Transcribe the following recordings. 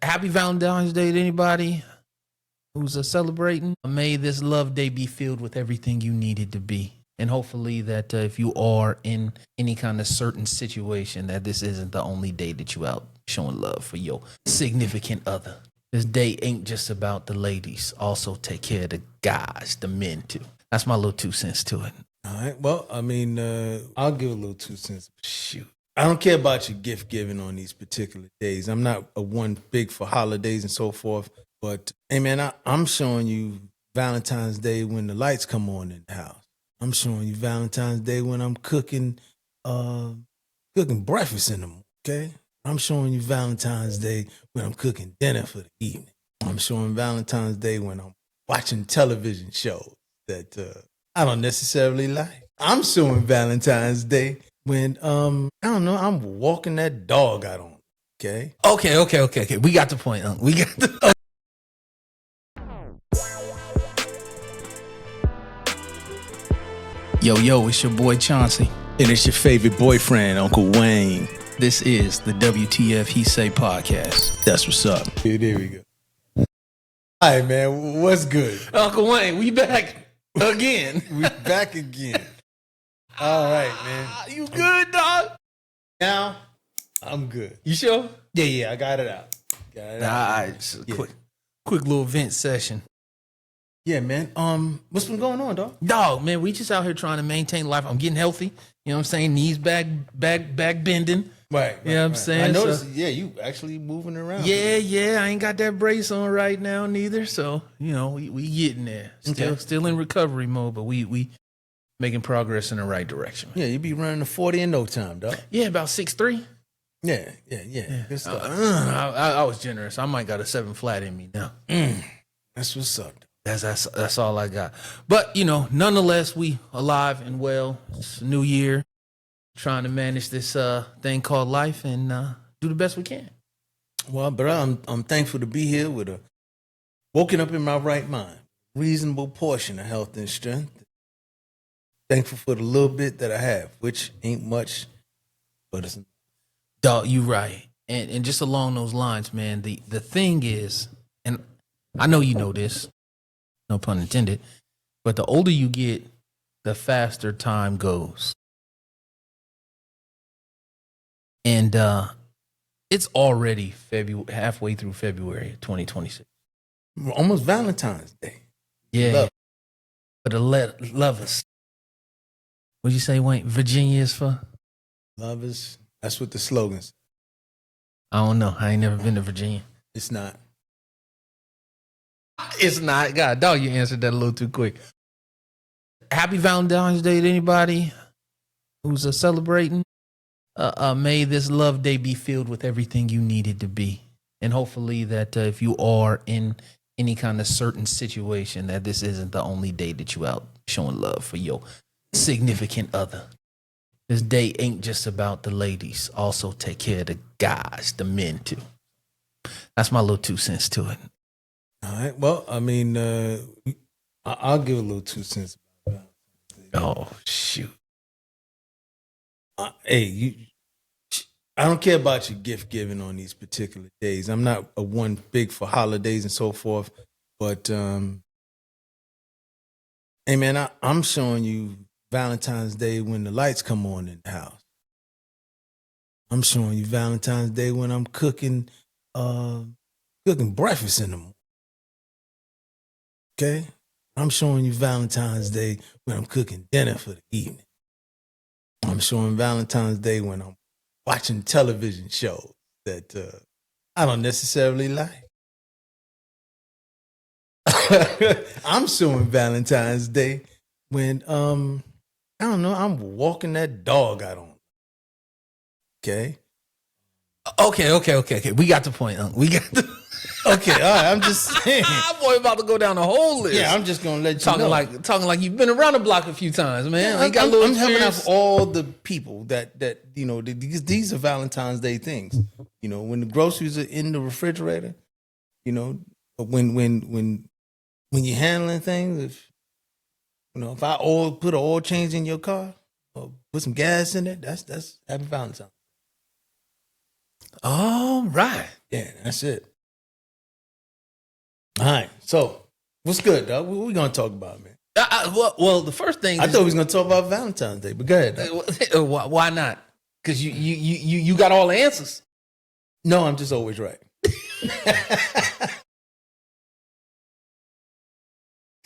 Happy Valentine's Day to anybody who's celebrating. May this love day be filled with everything you need it to be. And hopefully that if you are in any kind of certain situation, that this isn't the only day that you out showing love for your significant other. This day ain't just about the ladies. Also take care of the guys, the men too. That's my little 2 cents to it. All right. Well, I mean, I'll give a little 2 cents. Shoot. I don't care about your gift giving on these particular days. I'm not a one big for holidays and so forth. But, hey, man, I'm showing you Valentine's Day when the lights come on in the house. I'm showing you Valentine's Day when I'm cooking breakfast in the morning, okay? I'm showing you Valentine's Day when I'm cooking dinner for the evening. I'm showing Valentine's Day when I'm watching television shows that I don't necessarily like. I'm showing Valentine's Day when, I don't know, I'm walking that dog out on, okay? Okay. We got the point. We got the... Yo, it's your boy Chauncey. And it's your favorite boyfriend, Uncle Wayne. This is the WTF He Say podcast. That's what's up. Yeah, there we go. All right, man, what's good? Uncle Wayne, we back again. We back again. All right, man. You good, dog? Now, I'm good. You sure? Yeah, I got it out. All right, so quick little vent session. Yeah, man. What's been going on, dog? Dog, man, we just out here trying to maintain life. I'm getting healthy. You know what I'm saying? Knees back bending. Right. You know what I'm saying? I noticed, you actually moving around. Yeah. I ain't got that brace on right now neither. So, you know, we getting there. Still in recovery mode, but we making progress in the right direction. Yeah, you be running the 40 in no time, dog. Yeah, about 6'3". Yeah. Good stuff. I was generous. I might got a 7 flat in me now. That's what's up. That's all I got. But, you know, nonetheless, we alive and well. It's a new year. Trying to manage this thing called life and do the best we can. Well, bro, I'm thankful to be here with woken up in my right mind. Reasonable portion of health and strength. Thankful for the little bit that I have, which ain't much, but it's... Dog, you right. And just along those lines, man, the thing is, and I know you know this, no pun intended, but the older you get, the faster time goes. And it's already halfway through February 2026. Almost Valentine's Day. Yeah. For the lovers. What'd you say, Wayne? Virginia is for? Lovers. That's what the slogan says. I don't know. I ain't never been to Virginia. It's not. It's not. God, dog, you answered that a little too quick. Happy Valentine's Day to anybody who's celebrating. May this love day be filled with everything you need it to be. And hopefully that if you are in any kind of certain situation, that this isn't the only day that you out showing love for your significant other. This day ain't just about the ladies. Also take care of the guys, the men too. That's my little 2 cents to it. All right. Well, I mean, I'll give a little 2 cents. Oh, shoot. Hey, I don't care about your gift giving on these particular days. I'm not a one big for holidays and so forth. But, hey, man, I'm showing you Valentine's Day when the lights come on in the house. I'm showing you Valentine's Day when I'm cooking breakfast in the morning. Okay? I'm showing you Valentine's Day when I'm cooking dinner for the evening. I'm showing Valentine's Day when I'm watching television shows that I don't necessarily like. I'm showing Valentine's Day when, I don't know, I'm walking that dog out on. Okay? Okay. We got the point. We got the... Okay, all right. I'm just saying. Boy, about to go down the whole list. Yeah, I'm just gonna let you talking know. Talking like you've been around the block a few times, man. Yeah, I'm helping out all the people that you know. These are Valentine's Day things. You know, when the groceries are in the refrigerator. You know, when you're handling things, if I put an oil change in your car or put some gas in it, that's happy Valentine's. All right. Yeah, that's it. All right. So, what's good, dog? What we gonna talk about, man? Well, the first thing I thought we was gonna talk about Valentine's Day, but go ahead, dog. why not? Because you got all the answers. No, I'm just always right.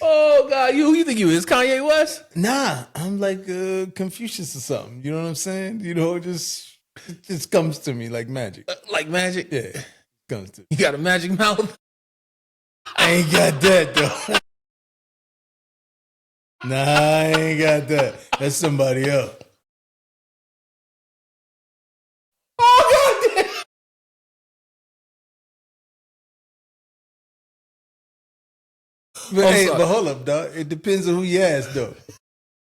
Oh God, who you think you is? Kanye West? Nah, I'm like Confucius or something. You know what I'm saying? You know, it just comes to me like magic. Like magic? Yeah, it comes to me. You got a magic mouth? I ain't got that though. Nah, I ain't got that. That's somebody else. Oh God! But hold up, dog. It depends on who you ask, though.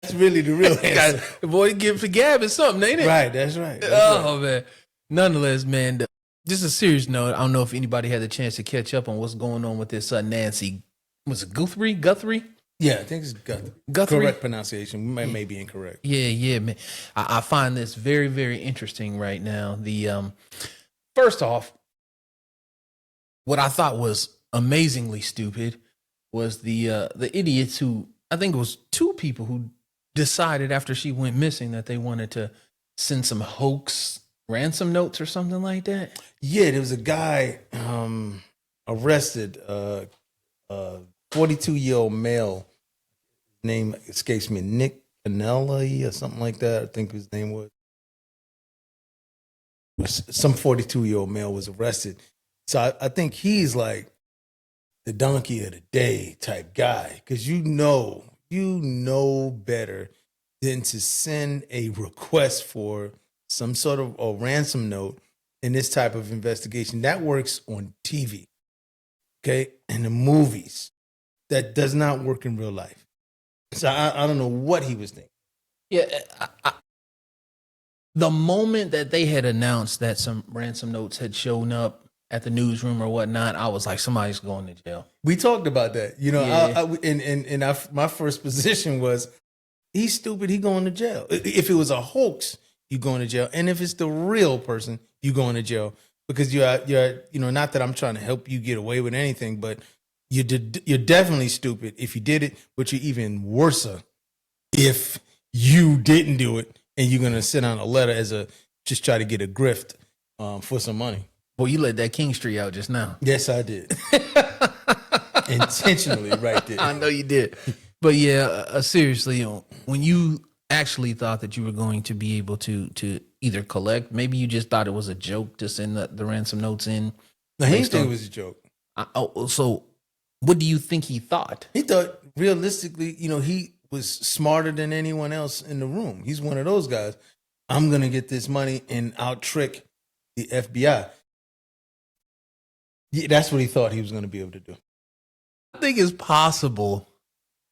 That's really the real answer. The boy give for Gab is something, ain't it? Right, that's right. Oh man. Nonetheless, man, just a serious note. I don't know if anybody had the chance to catch up on what's going on with this Nancy. Was it Guthrie? Yeah, I think it's Guthrie. Correct pronunciation. May be incorrect. Yeah, man. I find this very, very interesting right now. The first off, what I thought was amazingly stupid was the idiots who, I think it was two people who decided after she went missing that they wanted to send some hoax ransom notes or something like that. Yeah, there was a guy arrested, 42-year-old male, name escapes me, Nick Canelli or something like that. I think his name was. Some 42-year-old male was arrested. So I think he's like the donkey of the day type guy, because you know better than to send a request for some sort of a ransom note in this type of investigation. That works on TV, okay, and the movies. That does not work in real life. So I don't know what he was thinking. Yeah, the moment that they had announced that some ransom notes had shown up at the newsroom or whatnot, I was like, somebody's going to jail. We talked about that. You know, Yeah. my first position was, he's stupid, he going to jail. If it was a hoax, you going to jail. And if it's the real person, you going to jail. Because you're not that I'm trying to help you get away with anything, but you're definitely stupid if you did it, but you're even worse if you didn't do it and you're going to send out a letter as a, just try to get a grift for some money. Boy, you let that King Street out just now. Yes, I did. Intentionally, right there. I know you did. But yeah, seriously, when you actually thought that you were going to be able to either collect, maybe you just thought it was a joke to send the ransom notes in. No, he didn't think it was a joke. So what do you think he thought? He thought realistically, he was smarter than anyone else in the room. He's one of those guys. I'm going to get this money and out trick the FBI. Yeah, that's what he thought he was going to be able to do. I think it's possible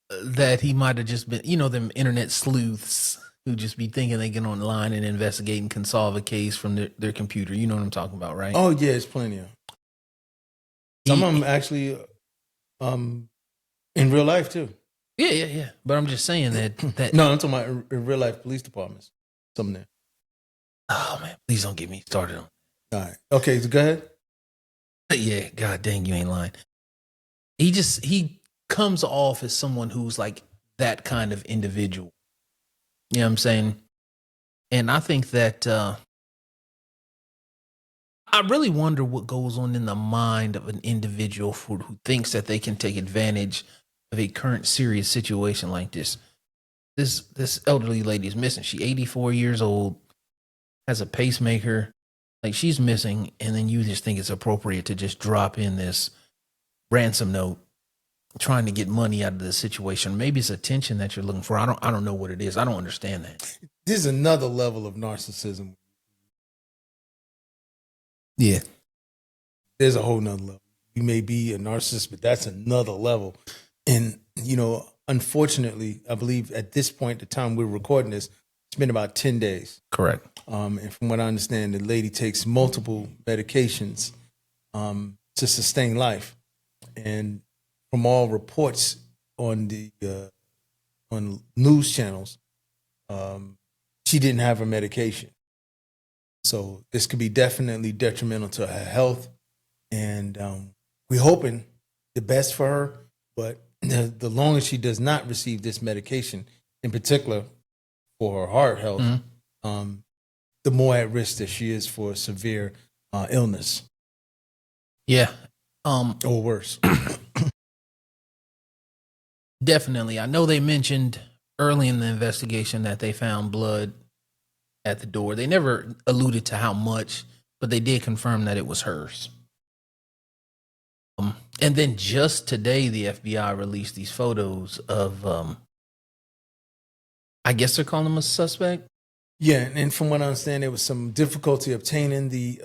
that he might have just been, them internet sleuths who just be thinking they get online and investigate and can solve a case from their computer. You know what I'm talking about, right? Oh, yeah, it's plenty of. Some of them actually in real life, too. Yeah. But I'm just saying that. No, I'm talking about in real life police departments. Something there. Oh, man, please don't get me started on. All right. Okay, so go ahead. Yeah, God dang, you ain't lying. He comes off as someone who's like that kind of individual. You know what I'm saying? And I think that I really wonder what goes on in the mind of an individual who thinks that they can take advantage of a current serious situation like this. This elderly lady is missing. She's 84 years old, has a pacemaker. Like, she's missing, and then you just think it's appropriate to just drop in this ransom note, trying to get money out of the situation. Maybe it's attention that you're looking for. I don't know what it is. I don't understand that. This is another level of narcissism. Yeah. There's a whole nother level. You may be a narcissist, but that's another level. And, unfortunately, I believe at this point, the time we're recording this, it's been about 10 days. Correct. And from what I understand, the lady takes multiple medications to sustain life. And from all reports on the on news channels, she didn't have her medication. So this could be definitely detrimental to her health. And we're hoping the best for her. But the longer she does not receive this medication, in particular for her heart health, the more at risk that she is for severe illness. Yeah. Or worse. Definitely. I know they mentioned early in the investigation that they found blood at the door. They never alluded to how much, but they did confirm that it was hers. And then just today, the FBI released these photos of, I guess they're calling him a suspect. Yeah, and from what I understand, there was some difficulty obtaining the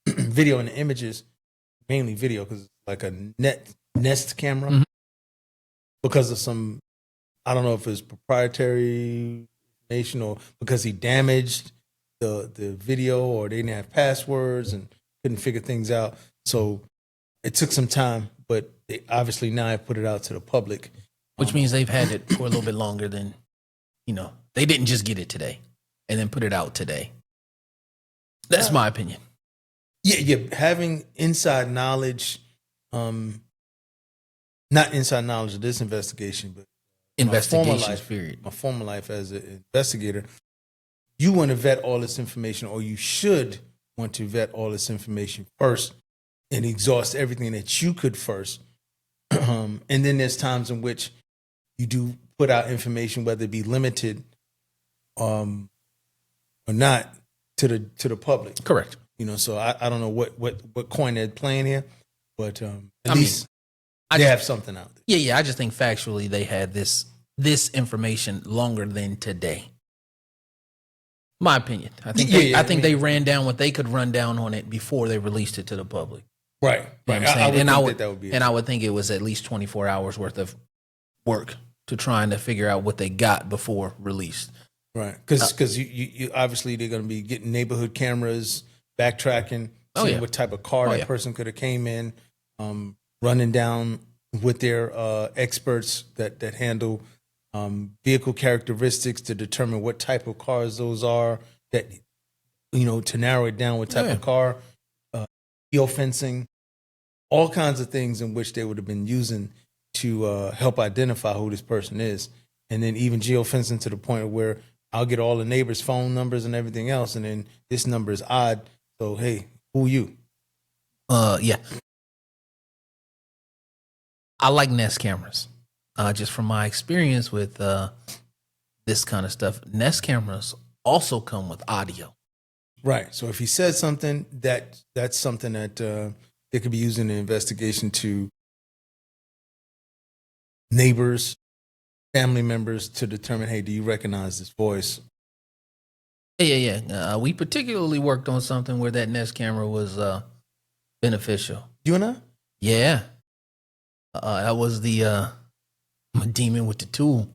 video and the images, mainly video, because it's like a Nest camera. Because of some, I don't know if it's proprietary information or because he damaged the video or they didn't have passwords and couldn't figure things out. So it took some time, but they obviously now have put it out to the public. Which means they've had it for a little bit longer than, they didn't just get it today and then put it out today. That's my opinion. Yeah. Having inside knowledge, not inside knowledge of this investigation, but Investigations, period. My former life as an investigator, you want to vet all this information, or you should want to vet all this information first and exhaust everything that you could first. And then there's times in which you do put out information, whether it be limited or not, to the public. Correct. So I don't know what coin they're playing here, but at least they have something out there. Yeah. I just think factually they had this information longer than today. My opinion. I think they ran down what they could run down on it before they released it to the public. Right. You know what I'm saying? I would think it was at least 24 hours worth of work to trying to figure out what they got before released. Right. Because you obviously they're going to be getting neighborhood cameras, backtracking, seeing what type of car that person could have came in, running down with their experts that handle vehicle characteristics to determine what type of cars those are, that to narrow it down what type of car, geofencing, all kinds of things in which they would have been using to help identify who this person is. And then even geofencing to the point where I'll get all the neighbors' phone numbers and everything else, and then this number is odd. So hey, who you? Yeah. I like Nest cameras. Just from my experience with this kind of stuff, Nest cameras also come with audio. Right. So if he said something, that's something that they could be used in the investigation to neighbors, family members to determine, hey, do you recognize this voice? Yeah. We particularly worked on something where that Nest camera was beneficial. You and I? Yeah. That was the demon with the tool.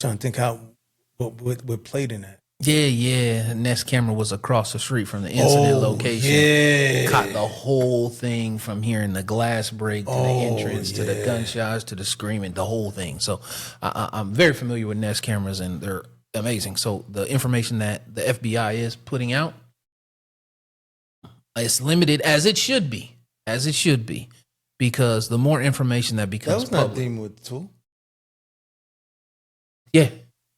Trying to think what played in that. Yeah. Nest camera was across the street from the incident location. Yeah. Caught the whole thing from hearing the glass break to the entrance to the gunshots to the screaming, the whole thing. So I'm very familiar with Nest cameras and they're amazing. So the information that the FBI is putting out, it's limited as it should be. Because the more information that becomes that was public, not demon with the tool. Yeah.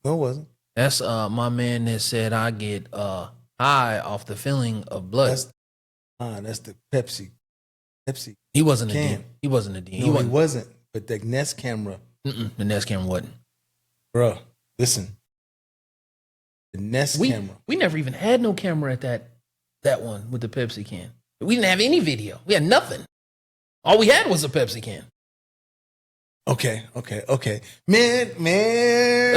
No, it wasn't. That's my man that said I get high off the feeling of blood. That's the Pepsi. He wasn't a demon. He wasn't a demon. No, he wasn't. But the Nest camera. The Nest camera wasn't. Bruh, listen. The Nest camera. We never even had no camera at that one with the Pepsi can. We didn't have any video. We had nothing. All we had was a Pepsi can. Okay. Man.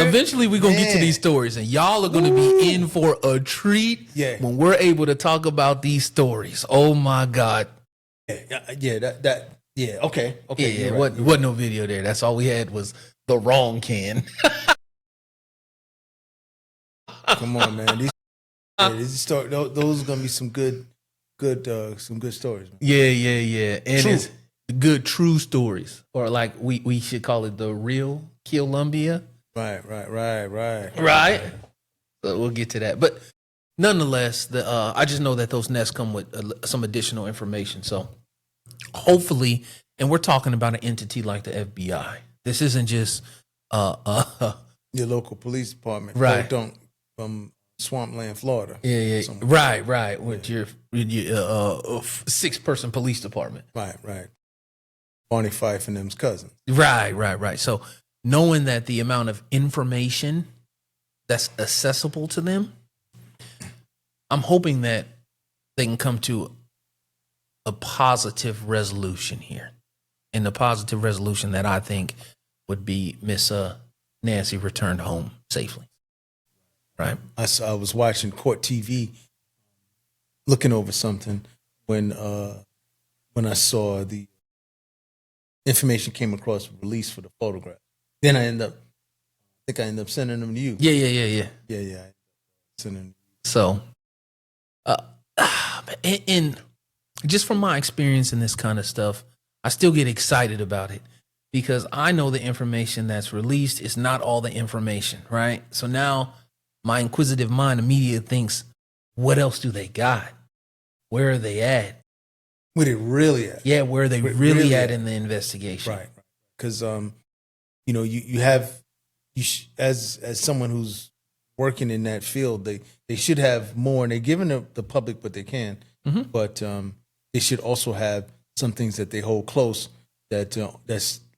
Eventually, we're going to get to these stories, and y'all are going to be in for a treat when we're able to talk about these stories. Oh, my God. Yeah, okay. Yeah, wasn't no video there. That's all we had was the wrong can. Come on, man. These stories, those are going to be some good stories. Man. Yeah. And it's good true stories, or like we should call it the real Columbia. Right. So we'll get to that, but nonetheless, I just know that those nests come with some additional information. So hopefully, and we're talking about an entity like the FBI. This isn't just your local police department, right? Don't from Swampland, Florida. Yeah. Right. With your 6-person police department. Right. Barney Fife and them's cousins. Right. So knowing that the amount of information that's accessible to them, I'm hoping that they can come to a positive resolution here. And the positive resolution that I think would be Miss Nancy returned home safely. Right. I was watching Court TV, looking over something when I saw the information came across release for the photograph. Then I think I end up sending them to you. Yeah. Sending them. So, and just from my experience in this kind of stuff, I still get excited about it because I know the information that's released is not all the information, right? So now my inquisitive mind immediately thinks, what else do they got? Where are they at? Where they really at? Yeah, where are they really at in the investigation? Right. Because you have as someone who's working in that field, they should have more, and they're giving the public what they can, but they should also have some things that they hold close that's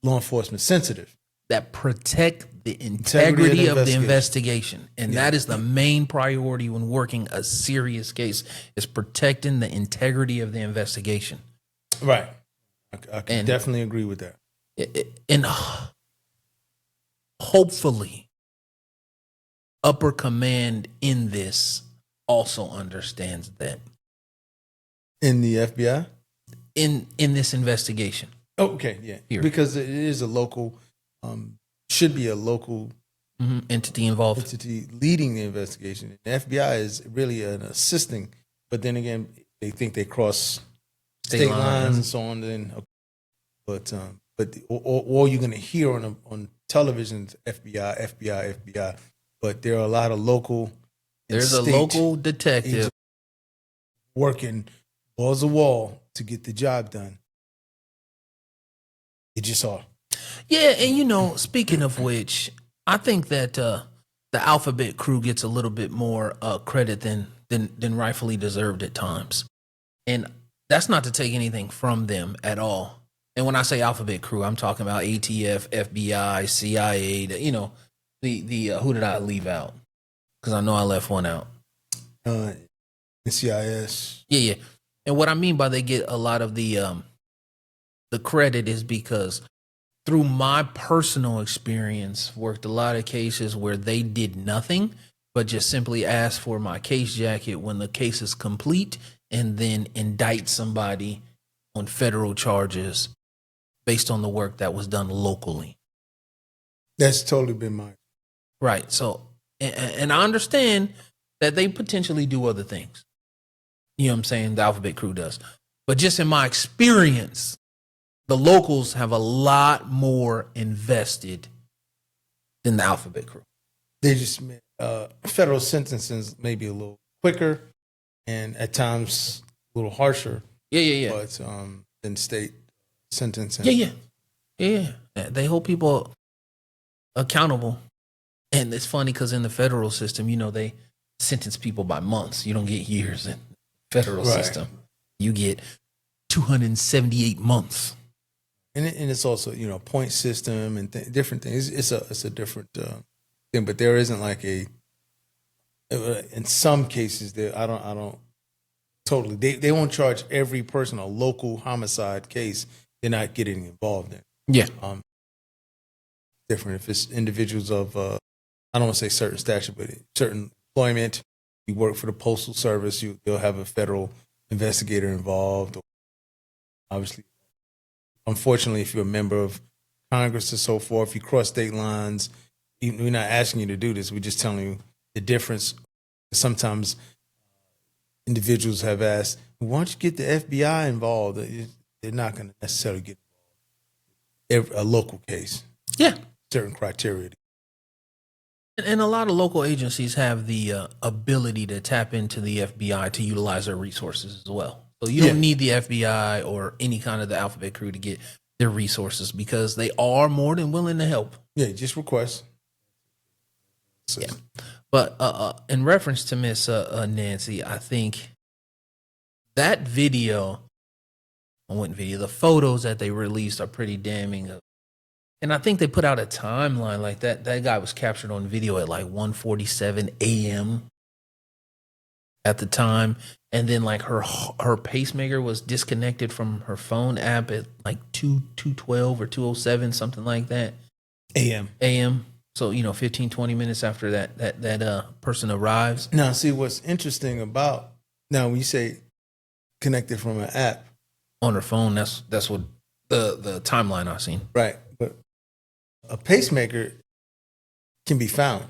law enforcement sensitive, that protect the integrity of the investigation. And that is the main priority when working a serious case, is protecting the integrity of the investigation. Right. I can definitely agree with that. And hopefully upper command in this also understands that. In the FBI? In this investigation. Okay, yeah. Here. Because it is a local, should be a local entity involved. Entity leading the investigation. The FBI is really an assisting, but then again, they think they cross state lines and so on. Then, but all you're going to hear on television is FBI. But there are a lot of local. There's a local detective working balls to wall to get the job done. It just are. Yeah, and speaking of which, I think that the Alphabet crew gets a little bit more credit than rightfully deserved at times, and that's not to take anything from them at all. And when I say Alphabet crew, I'm talking about ATF, FBI, CIA. The who did I leave out? Because I know I left one out. NCIS. Yeah. And what I mean by they get a lot of the credit is because through my personal experience, worked a lot of cases where they did nothing but just simply ask for my case jacket when the case is complete and then indict somebody on federal charges based on the work that was done locally. That's totally been mine. Right. So, and I understand that they potentially do other things. You know what I'm saying? The Alphabet crew does. But just in my experience, the locals have a lot more invested than the Alphabet crew. They just federal sentences maybe a little quicker and at times a little harsher. Yeah. But than state sentencing. Yeah. They hold people accountable. And it's funny because in the federal system, they sentence people by months. You don't get years in the federal system. You get 278 months. And it's also, point system and different things. It's a different thing, but there isn't like in some cases there, I don't totally, they won't charge every person a local homicide case. They're not getting involved in. Yeah. Different if it's individuals of, I don't want to say certain stature, but certain employment. You work for the Postal Service, you'll have a federal investigator involved. Obviously, unfortunately, if you're a member of Congress and so forth, you cross state lines. We're not asking you to do this. We're just telling you the difference. Sometimes individuals have asked, why don't you get the FBI involved? They're not going to necessarily get involved. A local case. Yeah. Certain criteria. And a lot of local agencies have the ability to tap into the FBI to utilize their resources as well. So you don't need the FBI or any kind of the alphabet crew to get their resources, or any kind of the alphabet crew to get their resources, because they are more than willing to help. Yeah, just request. Yeah. But in reference to Miss Nancy, I think that video, the photos that they released are pretty damning. And I think they put out a timeline like that. That guy was captured on video at like 1:47 a.m. at the time. And then like her pacemaker was disconnected from her phone app at like 2:12 or 2:07, something like that. AM. So, 15, 20 minutes after that person arrives. Now, see what's interesting about, now when you say connected from an app on her phone, that's what the timeline I've seen. Right. But a pacemaker can be found.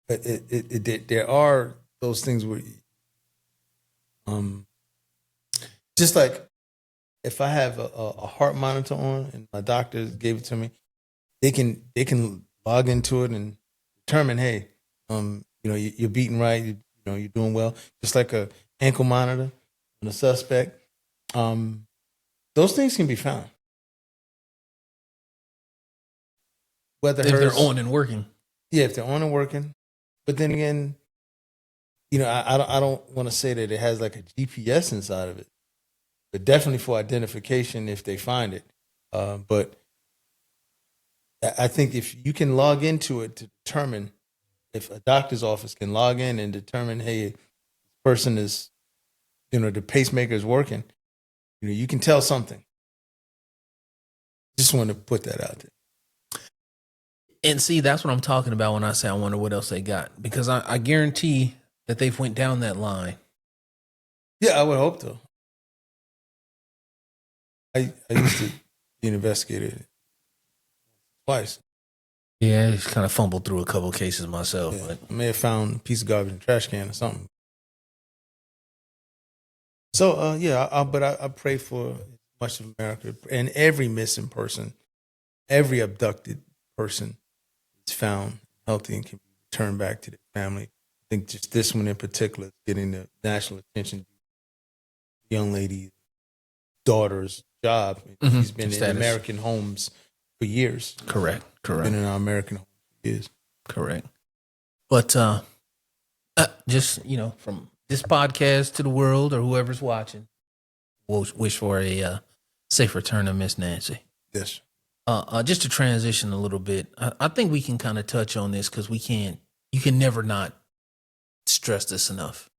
But there are those things where, just like if I have a heart monitor on and my doctor gave it to me, they can log into it and determine, hey, you're beating right, you're doing well. Just like a ankle monitor on a suspect, those things can be found. Whether if they're on and working. Yeah, if they're on and working. But then again, I don't want to say that it has like a GPS inside of it, but definitely for identification if they find it. But I think if you can log into it to determine, if a doctor's office can log in and determine, hey, this person is, the pacemaker is working, you can tell something. Just want to put that out there. And see, that's what I'm talking about when I say I wonder what else they got, because I guarantee that they've went down that line. Yeah, I would hope so. I used to be an investigator twice. Yeah, I just kind of fumbled through a couple of cases myself. Yeah, but I may have found a piece of garbage in a trash can or something. So, I pray for much of America and every missing person, every abducted person is found healthy and can be returned back to their family. I think just this one in particular is getting the national attention. Young lady's daughter's job. Mm-hmm. She's been in American homes for years. Correct. Been in our American homes for years. Correct. But just, from this podcast to the world or whoever's watching, we'll wish for a safe return of Miss Nancy. Yes. Just to transition a little bit, I think we can kind of touch on this because you can never not stress this enough.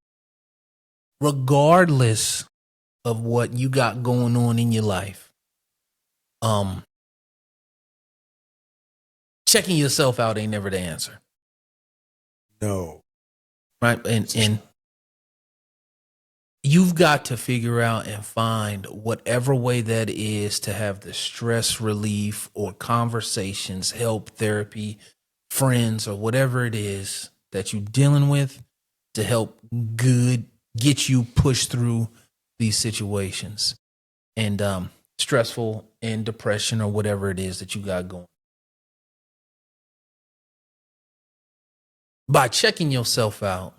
Regardless of what you got going on in your life, checking yourself out ain't never the answer. No. Right? And you've got to figure out and find whatever way that is to have the stress relief or conversations, help, therapy, friends, or whatever it is that you're dealing with to help get you pushed through these situations and stressful and depression or whatever it is that you got going. By checking yourself out,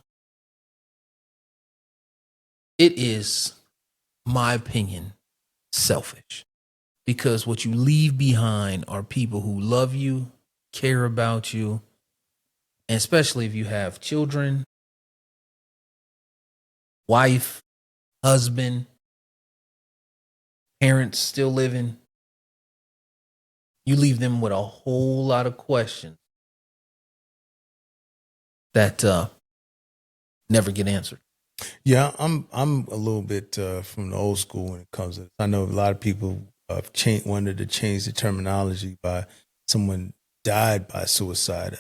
it is, my opinion, selfish, because what you leave behind are people who love you, care about you, and especially if you have children, wife, husband, parents still living, you leave them with a whole lot of questions that never get answered. Yeah, I'm a little bit from the old school when it comes to this. I know a lot of people wanted to change the terminology by someone died by suicide.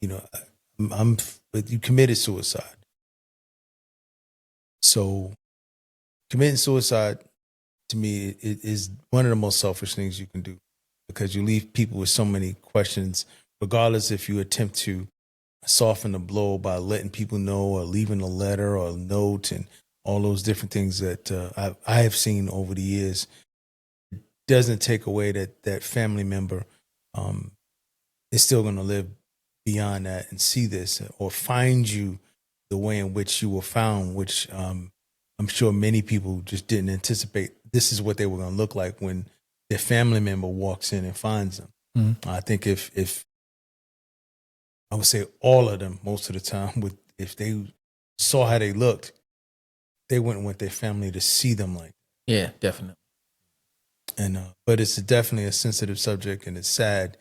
But you committed suicide. So committing suicide, to me, is one of the most selfish things you can do, because you leave people with so many questions, regardless if you attempt to soften the blow by letting people know or leaving a letter or a note and all those different things that I have seen over the years. It doesn't take away that family member is still going to live beyond that and see this or find you the way in which you were found, which I'm sure many people just didn't anticipate this is what they were going to look like when their family member walks in and finds them. Mm-hmm. I think if I would say all of them, most of the time, if they saw how they looked, they wouldn't want their family to see them like. Yeah, definitely. And but it's definitely a sensitive subject, and it's sad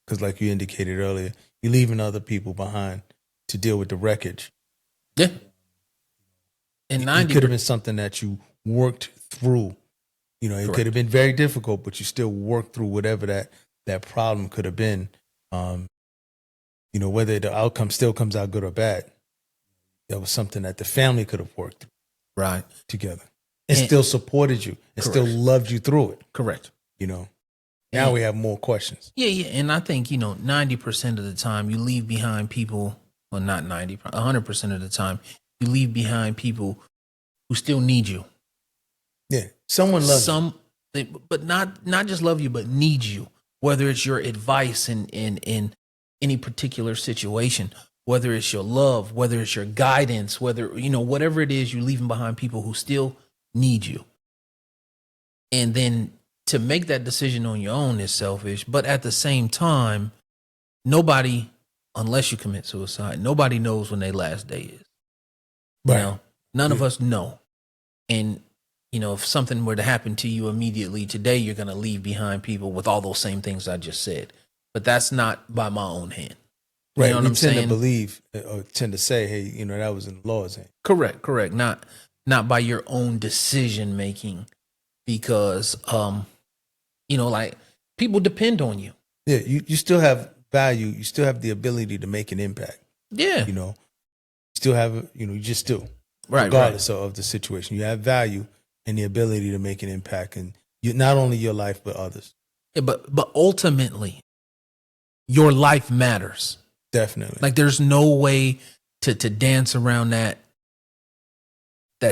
because, like you indicated earlier, you're leaving other people behind to deal with the wreckage. Yeah. And it could have been something that you worked through. You know, it could have been very difficult, but you still worked through whatever that problem could have been. You know, whether the outcome still comes out good or bad, that was something that the family could have worked through together and still supported you and still loved you through it. Correct. You know, now we have more questions. Yeah. And I think, 90% of the time you leave behind people, well, not 90, 100% of the time, you leave behind people who still need you. Yeah. Someone loves you. But not just love you, but need you. Whether it's your advice in any particular situation, whether it's your love, whether it's your guidance, whether, whatever it is, you're leaving behind people who still need you. And then to make that decision on your own is selfish. But at the same time, nobody, unless you commit suicide, nobody knows when their last day is. Right. None of us know. And, if something were to happen to you immediately today, you're going to leave behind people with all those same things I just said. But that's not by my own hand. Right. We tend to believe or tend to say, hey, that was in the Lord's hand. Correct. Not by your own decision making, because, like people depend on you. Yeah. You still have value. You still have the ability to make an impact. Yeah. You still have, you just do. Right. Regardless of the situation. You have value and the ability to make an impact, and not only your life, but others. Yeah, but ultimately, your life matters. Definitely. Like there's no way to dance around that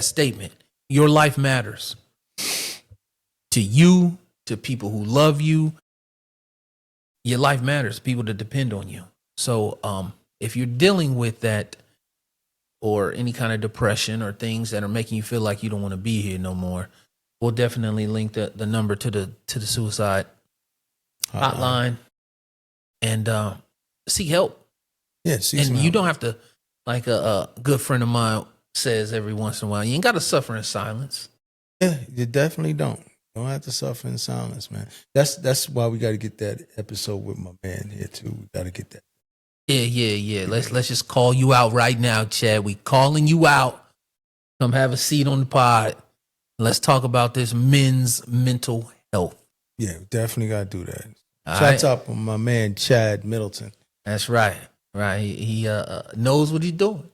statement. Your life matters to you, to people who love you. Your life matters, people that depend on you. So if you're dealing with that or any kind of depression or things that are making you feel like you don't want to be here no more, we'll definitely link the number to the suicide hotline and seek help. Yeah, and you don't have to, like a good friend of mine says every once in a while, you ain't got to suffer in silence. Yeah, you definitely don't. You don't have to suffer in silence, man. That's why we got to get that episode with my man here too. We got to get that. Yeah. Let's just call you out right now, Chad. We calling you out. Come have a seat on the pod. Let's talk about this men's mental health. Yeah, definitely got to do that. All Shouts right. out on my man Chad Middleton. That's right. Right. He knows what he's doing.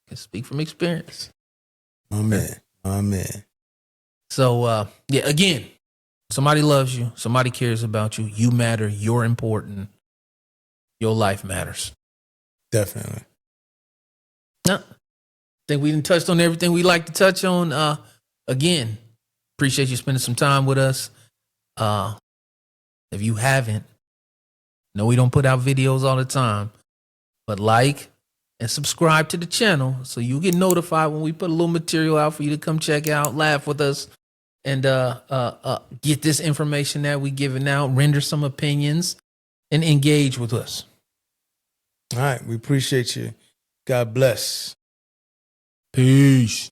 Can speak from experience. My man. So again, somebody loves you. Somebody cares about you. You matter. You're important. Your life matters. Definitely. I think we done touched on everything we like to touch on. Again, appreciate you spending some time with us. If you haven't, no, we don't put out videos all the time, but like and subscribe to the channel so you get notified when we put a little material out for you to come check out, laugh with us, and get this information that we giving out, render some opinions, and engage with us. All right. We appreciate you. God bless. Peace.